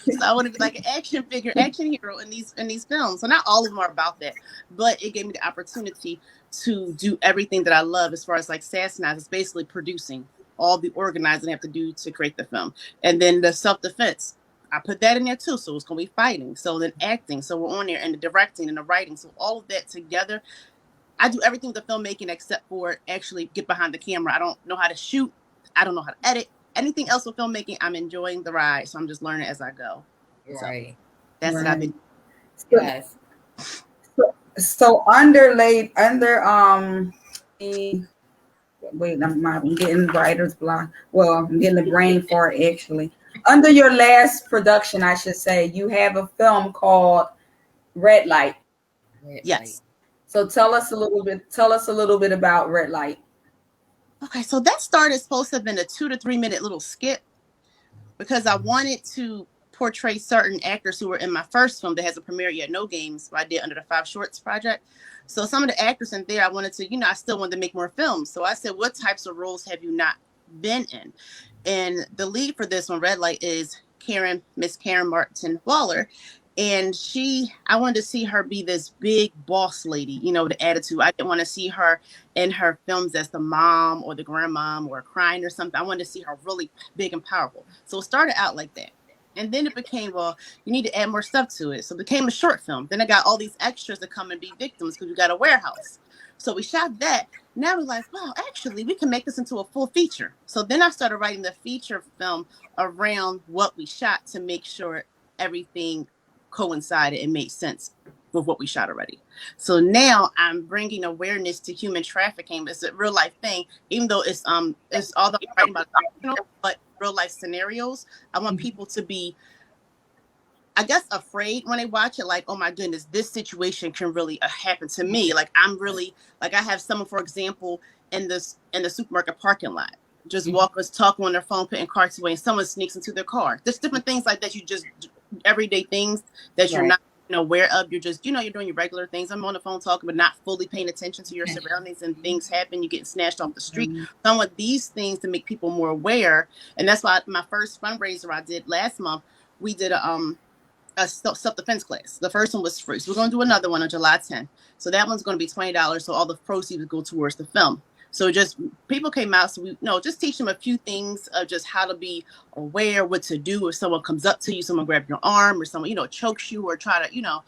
So I want to be like an action hero in these films. So not all of them are about that, but it gave me the opportunity to do everything that I love as far as like Sassanize. It's basically producing all the organizing I have to do to create the film. And then the self-defense, I put that in there too. So it's going to be fighting. So then acting. So we're on there, and the directing and the writing. So all of that together, I do everything with the filmmaking except for actually get behind the camera. I don't know how to shoot. I don't know how to edit. Anything else with filmmaking, I'm enjoying the ride. So I'm just learning as I go. Right. So that's what I've been. Yes. So I'm getting writer's block. Well, I'm getting the brain fart actually. Under your last production, I should say, you have a film called Red Light. Yes. So tell us a little bit about Red Light. Okay, so that started supposed to have been a 2 to 3 minute little skit because I wanted to portray certain actors who were in my first film that has a premiere yet no games. So I did under the 5 Shorts project. So some of the actors in there, I wanted to, I still wanted to make more films. So I said, what types of roles have you not been in? And the lead for this one, Red Light, is Miss Karen Martin Waller. And I wanted to see her be this big boss lady, the attitude. I didn't want to see her in her films as the mom or the grandmom or crying or something. I wanted to see her really big and powerful. So it started out like that. And then it became, well, you need to add more stuff to it. So it became a short film. Then I got all these extras to come and be victims because we got a warehouse. So we shot that. Now we're like, well, actually, we can make this into a full feature. So then I started writing the feature film around what we shot to make sure everything coincided and made sense with what we shot already. So now I'm bringing awareness to human trafficking. It's a real life thing, even though it's all the writing about but real life scenarios. I want people to be, I guess, afraid when they watch it, like, oh my goodness, this situation can really happen to me. Like I'm really, like I have someone, for example, in the supermarket parking lot, just walkers talking on their phone, putting carts away, and someone sneaks into their car. There's different things like that. You just everyday things that you're not aware of. You're just, you're doing your regular things. I'm on the phone talking, but not fully paying attention to your surroundings, and things happen. You're getting snatched off the street. So I want these things to make people more aware. And that's why my first fundraiser I did last month, we did a self-defense class. The first one was free. So we're going to do another one on July 10th. So that one's going to be $20. So all the proceeds would go towards the film. So just people came out. So we just teach them a few things of just how to be aware, what to do if someone comes up to you, someone grabs your arm, or someone, chokes you, or try to,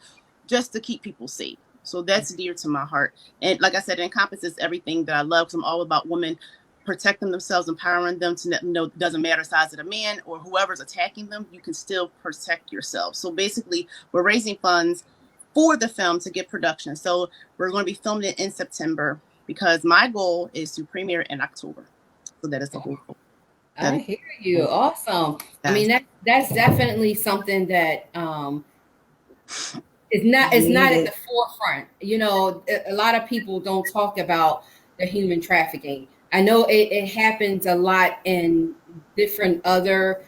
just to keep people safe. So that's dear to my heart. And like I said, it encompasses everything that I love, because I'm all about women protecting themselves, empowering them to know it doesn't matter the size of the man or whoever's attacking them, you can still protect yourself. So basically, we're raising funds for the film to get production. So we're going to be filming it in September, because my goal is to premiere in October. So that is the whole goal. I hear you. Awesome. I mean, that's definitely something that is not at the forefront. A lot of people don't talk about the human trafficking. I know it happens a lot in different other,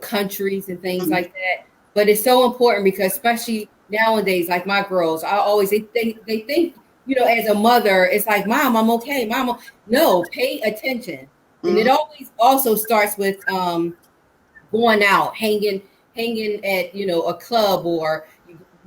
countries and things like that. But it's so important, because especially nowadays, like my girls, they think, as a mother, it's like, Mom, I'm okay. Mom, no, pay attention. And it always also starts with going out, hanging at, a club or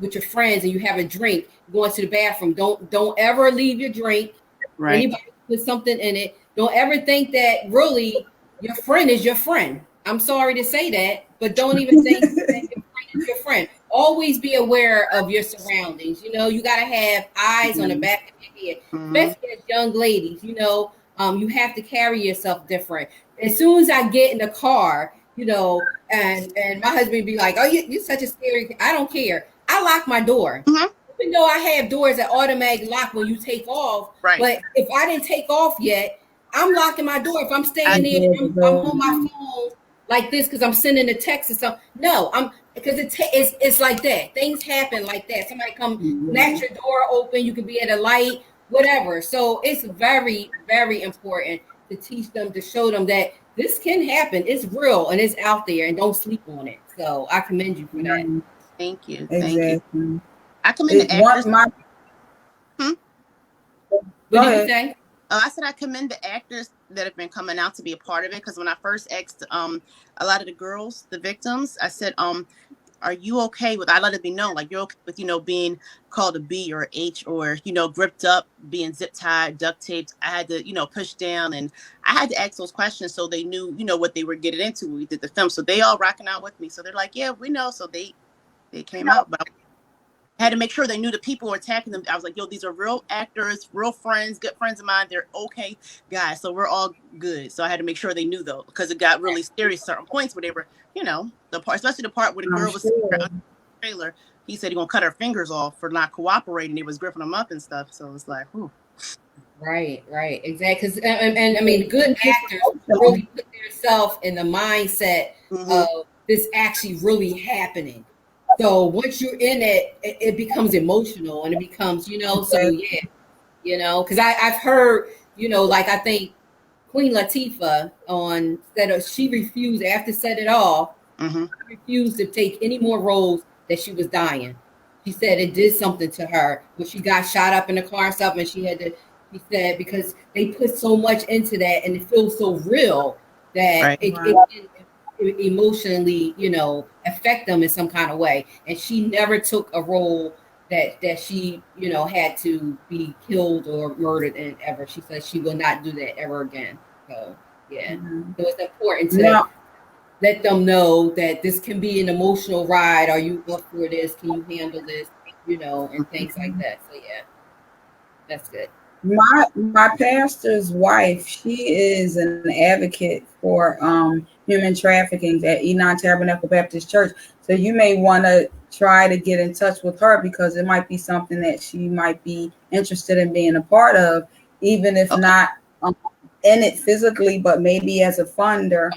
with your friends, and you have a drink, going to the bathroom. Don't ever leave your drink. Right. Anybody put something in it. Don't ever think that really your friend is your friend. I'm sorry to say that, but don't even think that your friend is your friend. Always be aware of your surroundings. You got to have eyes on the back of your head, especially as young ladies. You have to carry yourself different. As soon as I get in the car, and my husband be like, "Oh, you're such a scary." I don't care. I lock my door. Even though I have doors that automatically lock when you take off. Right. But if I didn't take off yet, I'm locking my door. If I'm staying there, I'm on my phone like this because I'm sending a text or something. No, because it's like that. Things happen like that. Somebody come snatch your door open. You can be at a light, whatever. So it's very, very important to teach them, to show them that this can happen. It's real and it's out there, and don't sleep on it. So I commend you for that. Thank you. Exactly. Thank you. I commend the actors. What did you say? I said I commend the actors that have been coming out to be a part of it, because when I first asked a lot of the girls, the victims, I said, are you okay with, I let it be known, like, you're okay with, being called a B or H, or, gripped up, being zip tied, duct taped. I had to, push down, and I had to ask those questions so they knew, what they were getting into when we did the film. So they all rocking out with me. So they're like, yeah, we know. So they came out, but I had to make sure they knew the people were attacking them. I was like, yo, these are real actors, real friends, good friends of mine. They're okay guys. So we're all good. So I had to make sure they knew, though, because it got really serious at certain points where they were, the part, especially the part where the girl was sitting there under the trailer. He said he gonna cut her fingers off for not cooperating. He was gripping them up and stuff. So it was like, whew. Right, exactly. Because and I mean, good actors really put themselves in the mindset of this actually really happening. So once you're in it, it becomes emotional, and it becomes, so yeah, because I've heard, like, I think Queen Latifah she refused after Set It Off, refused to take any more roles that she was dying. She said it did something to her when she got shot up in the car and stuff, and she said because they put so much into that, and it feels so real that it emotionally, affect them in some kind of way. And she never took a role that she, had to be killed or murdered in ever. She said she will not do that ever again. So yeah, so it's important to let them know that this can be an emotional ride. Are you up for this? Can you handle this? And things like that. So yeah, that's good. My pastor's wife, she is an advocate for human trafficking at Enon Tabernacle Baptist Church. So you may want to try to get in touch with her, because it might be something that she might be interested in being a part of, even if not in it physically, but maybe as a funder.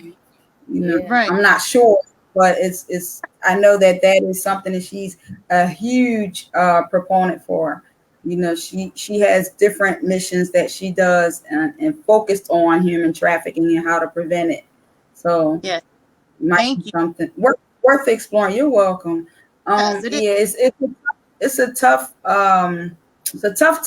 I'm not sure, but it's I know that is something that she's a huge proponent for. She has different missions that she does and focused on human trafficking and how to prevent it. So might be something worth exploring. You're welcome. It's a tough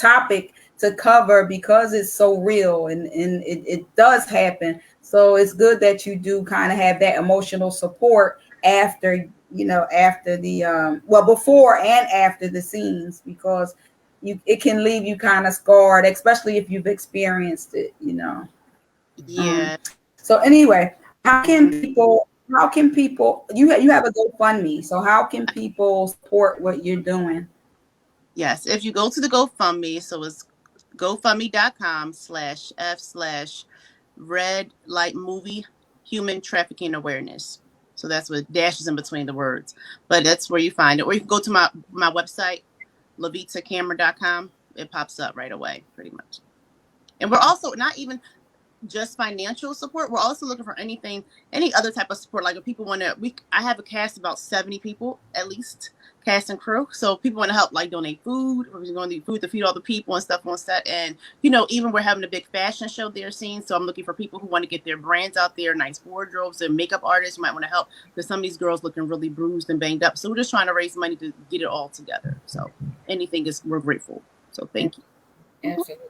topic to cover, because it's so real, and it does happen. So it's good that you do kind of have that emotional support after the before and after the scenes, because it can leave you kind of scarred, especially if you've experienced it. Yeah. So anyway, how can people you have a GoFundMe, so how can people support what you're doing? Yes, if you go to the GoFundMe, so it's gofundme.com/f/red light movie human trafficking awareness. So that's with dashes in between the words, but that's where you find it. Or you can go to my website, LavetaCameron.com. It pops up right away, pretty much. And we're also not even just financial support. We're also looking for any other type of support. Like if people want to, I have a cast of about 70 people at least, cast and crew. So if people want to help, like donate food, we're going to need food to feed all the people and stuff on set. And even we're having a big fashion show they're seeing. So I'm looking for people who want to get their brands out there, nice wardrobes, and makeup artists who might want to help, because some of these girls looking really bruised and banged up. So we're just trying to raise money to get it all together. So we're grateful. So thank you. Absolutely.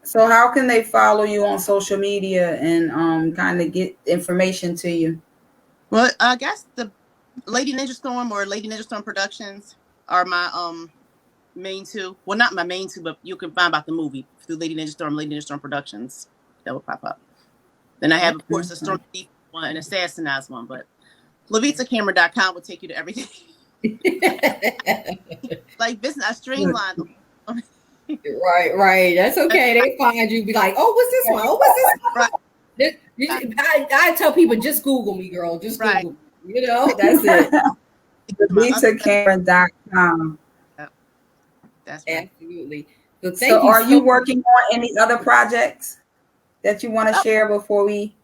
So how can they follow you on social media and kind of get information to you? Well, I guess the Lady Ninja Storm or Lady Ninja Storm Productions are my main two. Well, not my main two, but you can find about the movie through Lady Ninja Storm Productions. That will pop up. Then I have, of course, a Storm Thief one and Assassinized one, but LavetaCameron.com will take you to everything. Like business, I streamlined. Right. That's okay. They find you, be like, oh, what's this one? Oh, what's this one? Right. I tell people, just Google me, girl. Just Google me. That's it. LavetaCameron.com. That's right. Absolutely. So are you working on any other projects that you want to share before we?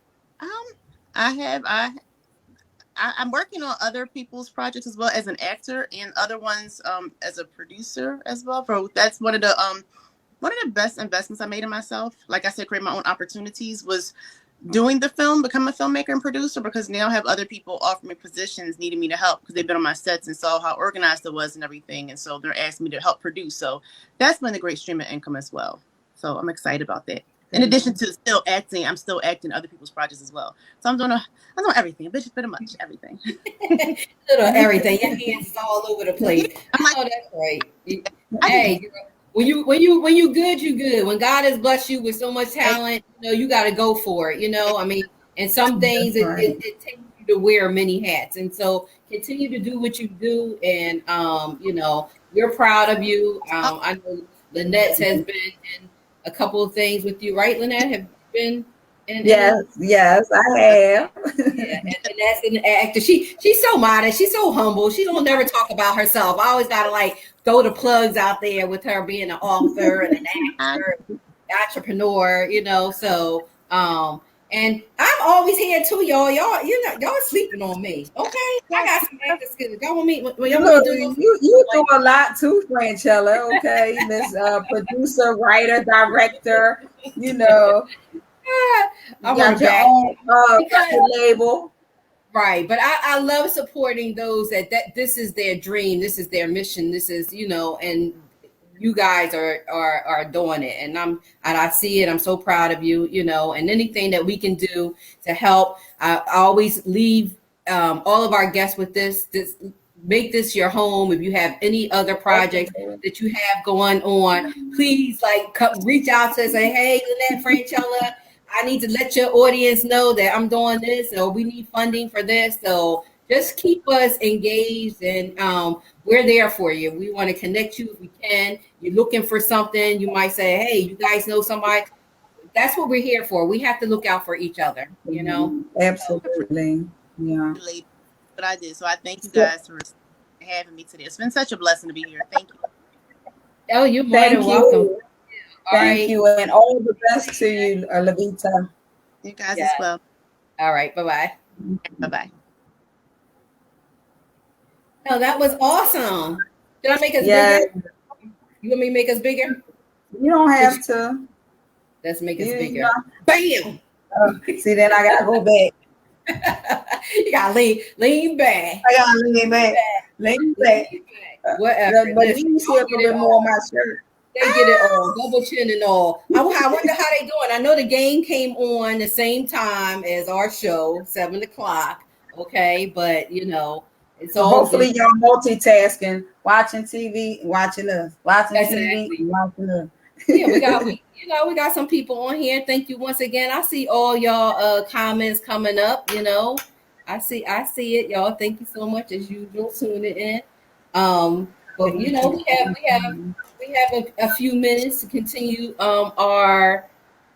I'm working on other people's projects as well as an actor, and other ones as a producer as well. For that's one of the best investments I made in myself. Like I said, create my own opportunities was doing the film, become a filmmaker and producer, because now I have other people offer me positions needing me to help because they've been on my sets and saw how organized it was and everything. And so they're asking me to help produce. So that's been a great stream of income as well. So I'm excited about that. In addition to still acting, I'm still acting other people's projects as well. So I'm doing everything, pretty much everything. Little everything. Your hands is all over the place. Oh, that's right. Hey, when you good, you good. When God has blessed you with so much talent, you got to go for it. I mean, and some things it takes you to wear many hats, and so continue to do what you do, and we're proud of you. I know Lynette has been in a couple of things with you, right? Lynette have been. Yes, I have. Yeah, and that's an actor. She's so modest. She's so humble. She don't never talk about herself. I always gotta throw the plugs out there with her being an author and an actor, entrepreneur. So and I'm always here too, y'all. Y'all sleeping on me. Okay, I got some actor skills. Y'all want me? You do a lot too, Franchella. Okay, Miss producer, writer, director. I'm got your own label. Right. But I love supporting those that this is their dream. This is their mission. This is, and you guys are doing it. And I see it. I'm so proud of you, and anything that we can do to help. I always leave all of our guests with this make this your home. If you have any other projects that you have going on, please reach out to us and say, hey, Lynette, Franchella, I need to let your audience know that I'm doing this, or we need funding for this. So just keep us engaged, and we're there for you. We want to connect you if we can. You're looking for something, you might say, hey, you guys know somebody. That's what we're here for. We have to look out for each other, Absolutely. Yeah. But I did. So I thank you guys for having me today. It's been such a blessing to be here. Thank you. Oh, you're more than welcome. Thank you, and all the best to you, Laveta. You guys as well. All right. Bye-bye. Bye-bye. No, that was awesome. Did I make us bigger? You want me to make us bigger? You don't have to. Let's make us bigger. Bam! See, then I gotta go back. You gotta lean back. I gotta lean back. Lean back. Whatever. But you see a little bit more on my shirt. They get it all, double chin and all. I wonder how they doing. I know the game came on the same time as our show, 7:00. Okay, but it's all. Hopefully, y'all multitasking, watching TV, watching us, watching TV, watching us. Yeah, we got some people on here. Thank you once again. I see all y'all comments coming up. I see it, y'all. Thank you so much as usual tuning in. But we have a few minutes to continue our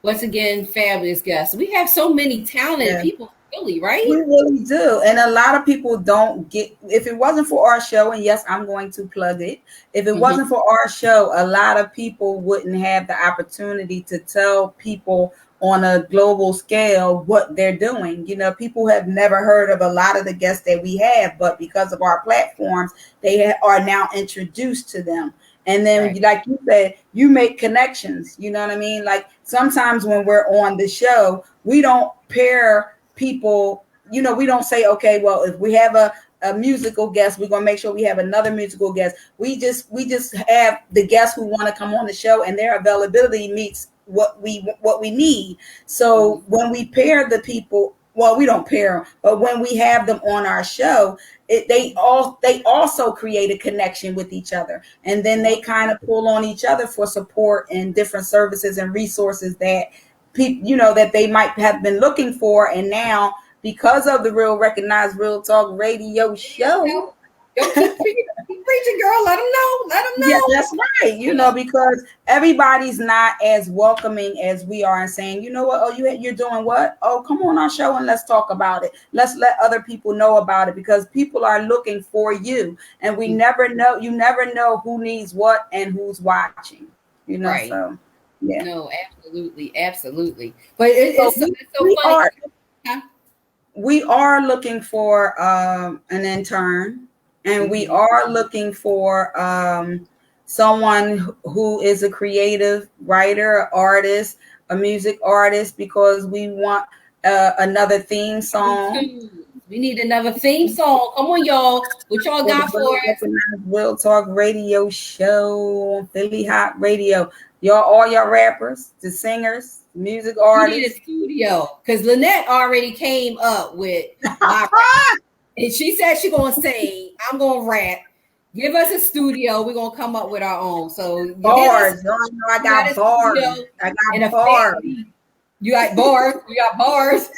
once again fabulous guests. We have so many talented people, really, right? We really do, and a lot of people don't get. If it wasn't for our show, and yes, I'm going to plug it. If it wasn't for our show, a lot of people wouldn't have the opportunity to tell people on a global scale what they're doing. People have never heard of a lot of the guests that we have, but because of our platforms, they are now introduced to them. And then, like you said, you make connections. You know what I mean? Like sometimes when we're on the show, we don't pair people. We don't say, okay, well, if we have a musical guest, we're gonna make sure we have another musical guest. We just have the guests who want to come on the show, and their availability meets what we need. So when we pair the people, well, we don't pair them, but when we have them on our show, they also create a connection with each other, and then they kind of pull on each other for support and different services and resources that people that they might have been looking for, and now because of the Real Recognized Real Talk radio show. Keep preaching, girl. Let them know. Yeah, that's right. Because everybody's not as welcoming as we are, and saying, you know what? Oh, you're doing what? Oh, come on our show and let's talk about it. Let's let other people know about it, because people are looking for you, and we never know. You never know who needs what and who's watching. Right. So yeah. No, absolutely. But it's so funny. we are looking for an intern, and we are looking for someone who is a creative writer, artist, a music artist, because we want another theme song. We need another theme song. Come on, y'all. What y'all got for us? Real Talk Radio Show on Philly Hot Radio. Y'all, all y'all rappers, the singers, music artists. We need a studio because Lynette already came up with my and she said she's gonna sing. I'm gonna rap. Give us a studio. We're gonna come up with our own. So bars. I got bars. I got bars. You got bars. You got bars.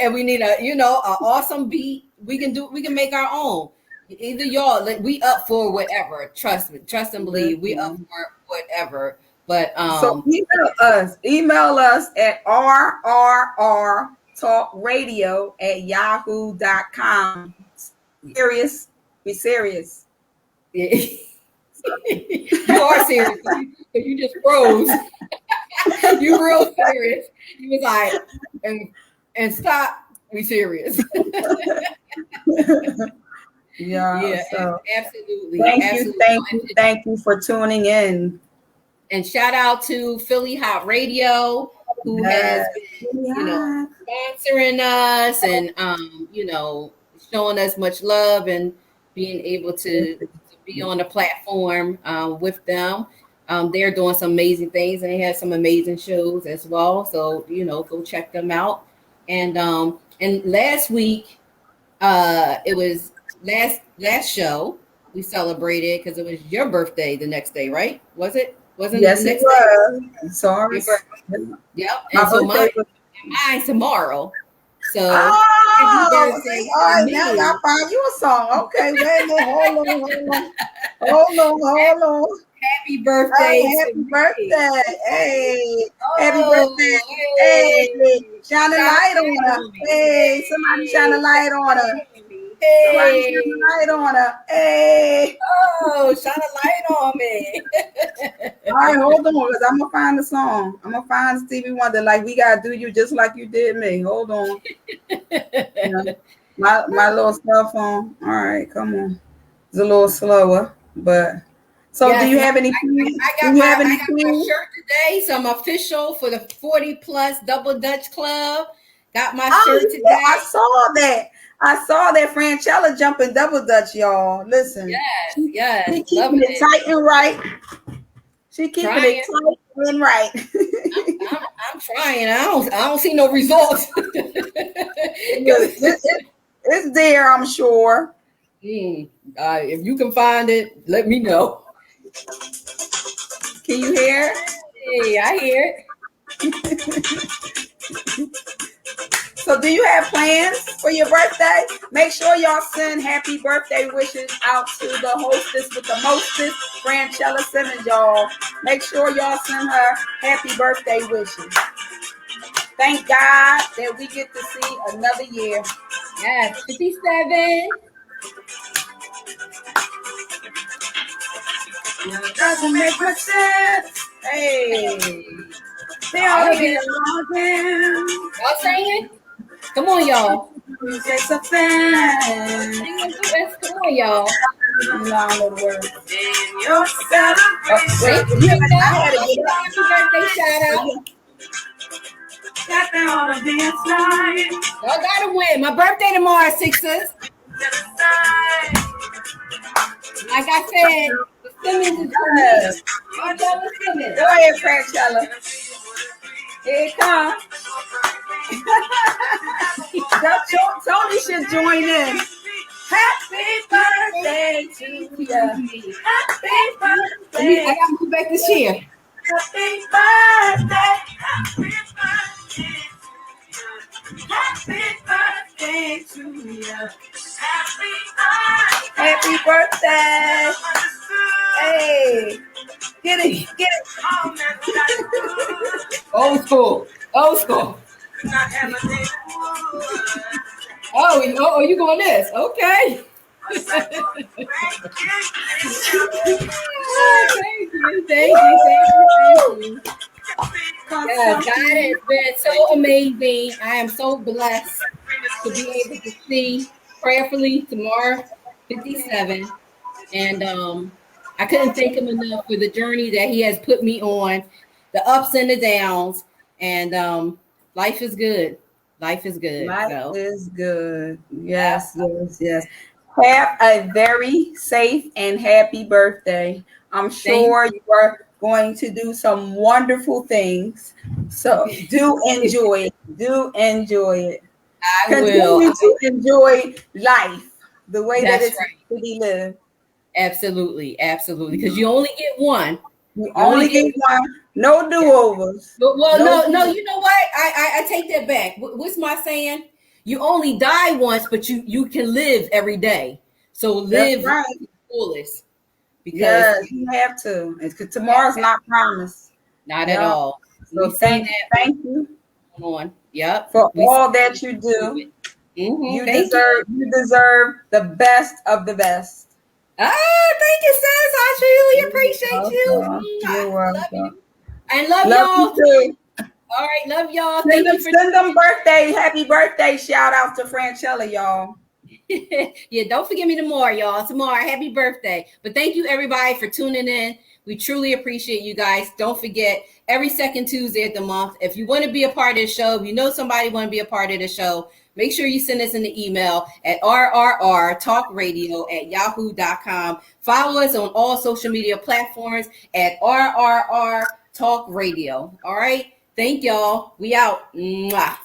And we need an awesome beat. We can make our own. Either y'all, we up for whatever. Trust me, trust and believe. We up for whatever. But so email us at rrrtalkradio@yahoo.com. Serious. Be serious. You are serious. You just froze. You real serious. You was like, and stop. We serious. Yeah. So absolutely. Thank you for tuning in. And shout out to Philly Hot Radio, who has been, sponsoring us and showing us much love and being able to be on the platform with them. They're doing some amazing things, and they have some amazing shows as well. So go check them out. And last week, it was last show we celebrated because it was your birthday the next day, right? Was it? Wasn't yes, it? Yes, it was. Sorry. Yep. And so mine's tomorrow. So all right, now I found you a song. Okay, wait a minute. Hold on. Happy birthday. Happy birthday. Hey. Happy birthday. Hey. Shine a light on her. Hey. Somebody shine a light on her. Somebody shine a light on her. Hey. Oh, shine a light on me. All right, hold on, because I'm going to find the song. I'm going to find Stevie Wonder. Like, we got to do you just like you did me. Hold on. My little cell phone. All right, come on. It's a little slower, but... So yes, do you have any? I got my shirt today, so I'm official for the 40 plus Double Dutch Club. Got my shirt today. I saw that Franchella jumping Double Dutch, y'all. Listen. Yes. She keeping it tight and right. She keeping it tight and right. I'm trying. I don't see no results. It's there, I'm sure. If you can find it, let me know. Can you hear? Hey, I hear it. So do you have plans for your birthday? Make sure y'all send happy birthday wishes out to the hostess with the mostest, Franchella Simmons, y'all. Make sure y'all send her happy birthday wishes. Thank God that we get to see another year. Yes, 57. Doesn't make much sense. Hey. They all be again. Y'all singing? Come on, y'all. It's a fan. Come on, y'all. Long word. In your celebration. Happy birthday shout out. Got that on the dance line. Y'all gotta win. My birthday tomorrow, Sixers. Like I said, the Simmons is Go ahead, Franchella. Here it comes. Tony should join in. Happy birthday to you. Happy birthday. I gotta move back this year. Happy birthday. Happy birthday to you. Happy birthday. Hey. Get it. Old school. Oh, you going this? Okay. Thank you. God has been so amazing. I am so blessed to be able to see prayerfully tomorrow 57. And I couldn't thank him enough for the journey that he has put me on, the ups and the downs. And life is good. Life is good. Life is good. Yes, yes, yes. Have a very safe and happy birthday. I'm sure you are going to do some wonderful things. So do enjoy it. Do enjoy it. Continue to enjoy life the way that it's to be lived. Absolutely, absolutely. Because you only get one. You only get one. No do-overs. Well, no. You know what? I take that back. What's my saying? You only die once, but you can live every day. So live to the fullest. Because you have to. Because tomorrow's not promised. Not at all. So thank you. Yep. For all that you do. You deserve the best of the best. Thank you, sis. I truly appreciate you. You're welcome. I love y'all too. All right, love y'all. Send them birthday, happy birthday shout out to Franchella, y'all. Yeah, don't forget me tomorrow, y'all. Tomorrow, happy birthday. But thank you, everybody, for tuning in. We truly appreciate you guys. Don't forget, every second Tuesday of the month, if you want to be a part of the show, if you know somebody want to be a part of the show, make sure you send us an email at rrrtalkradio@yahoo.com. Follow us on all social media platforms at RRR Talk Radio. All right. Thank y'all. We out. Mwah.